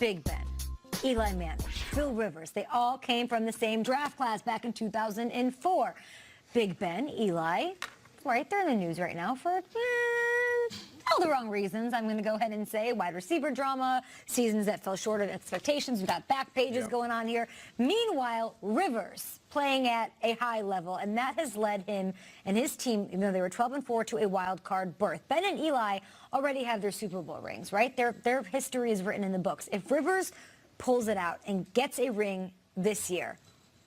Big Ben, Eli Manning, Phil Rivers, they all came from the same draft class back in 2004. Big Ben, Eli, right, they're in the news right now for all the wrong reasons. I'm going to go ahead and say wide receiver drama, seasons that fell short of expectations. We've got back pages going on here. Meanwhile, Rivers playing at a high level, and that has led him and his team, even though they were 12-4, to a wild card berth. Ben and Eli already have their Super Bowl rings, right? Their history is written in the books. If Rivers pulls it out and gets a ring this year,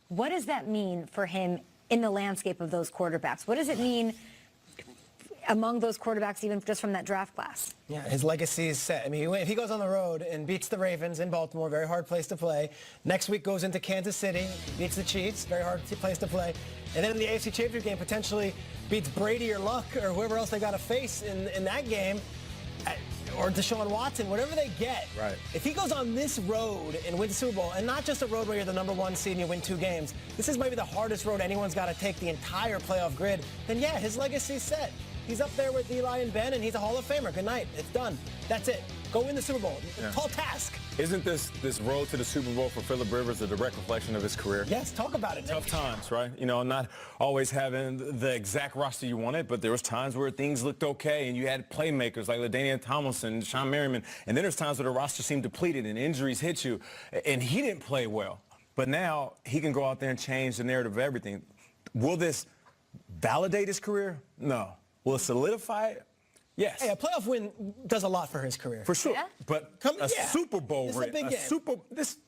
what does that mean for him in the landscape of those quarterbacks? What does it mean among those quarterbacks, even just from that draft class? Yeah, his legacy is set. I mean, if he goes on the road and beats the Ravens in Baltimore, very hard place to play. Next week goes into Kansas City, beats the Chiefs, very hard place to play. And then in the AFC Championship game, potentially beats Brady or Luck or whoever else they got to face in that game, or Deshaun Watson, whatever they get. Right. If he goes on this road and wins the Super Bowl, and not just a road where you're the #1 seed and you win 2 games, this is maybe the hardest road anyone's got to take the entire playoff grid, then yeah, his legacy's set. He's up there with Eli and Ben, and he's a Hall of Famer. Good night. It's done. That's it. Go win the Super Bowl. Yeah. Tall task. Isn't this road to the Super Bowl for Philip Rivers a direct reflection of his career? Yes, talk about it. Tough times, right? You know, not always having the exact roster you wanted, but there was times where things looked okay, and you had playmakers like LaDainian Tomlinson, Sean Merriman, and then there's times where the roster seemed depleted and injuries hit you, and he didn't play well. But now he can go out there and change the narrative of everything. Will this validate his career? No. Will it solidify it? Yes. Hey, a playoff win does a lot for his career. For sure. Yeah. But Super Bowl This is win, a big game.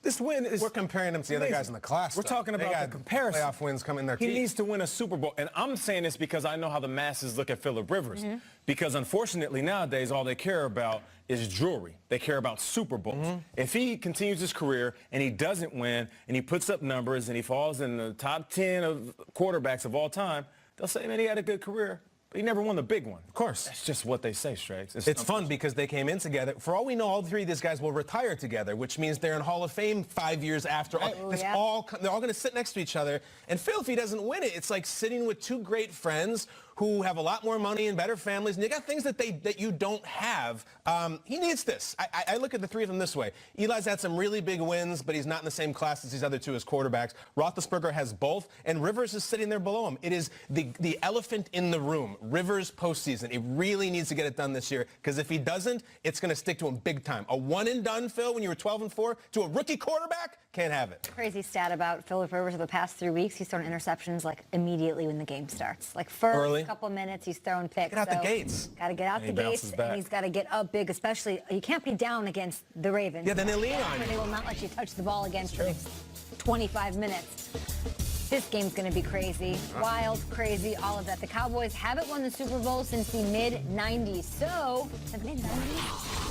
this win is... We're comparing him to the other guys in the class. We're talking about the comparison. Playoff wins come in their He teeth. needs to win a Super Bowl. And I'm saying this because I know how the masses look at Philip Rivers. Because unfortunately nowadays all they care about is jewelry. They care about Super Bowls. If he continues his career and he doesn't win and he puts up numbers and he falls in the top 10 of quarterbacks of all time, they'll say, man, he had a good career. He never won the big one. Of course. That's just what they say, Straights. It's fun because they came in together. For all we know, all 3 of these guys will retire together, which means they're in Hall of Fame 5 years after. Right. They're all going to sit next to each other. And Phil, if he doesn't win it, it's like sitting with 2 great friends who have a lot more money and better families, and they got things that you don't have. He needs this. I look at the 3 of them this way. Eli's had some really big wins, but he's not in the same class as these other 2 as quarterbacks. Roethlisberger has both, and Rivers is sitting there below him. It is the elephant in the room. Rivers postseason. He really needs to get it done this year, because if he doesn't, it's going to stick to him big time. A one-and-done, Phil, when you were 12-4, to a rookie quarterback, can't have it. Crazy stat about Philip Rivers over the past 3 weeks. He's thrown interceptions like immediately when the game starts. Like first couple minutes, he's throwing picks. Get out the gates. Got to get out the gates, and he's got to get up big, especially. You can't be down against the Ravens. Yeah, then they lean on you. They will not let you touch the ball again for 25 minutes. This game's going to be crazy. Wild, crazy, all of that. The Cowboys haven't won the Super Bowl since the mid-90s. So, the mid-90s?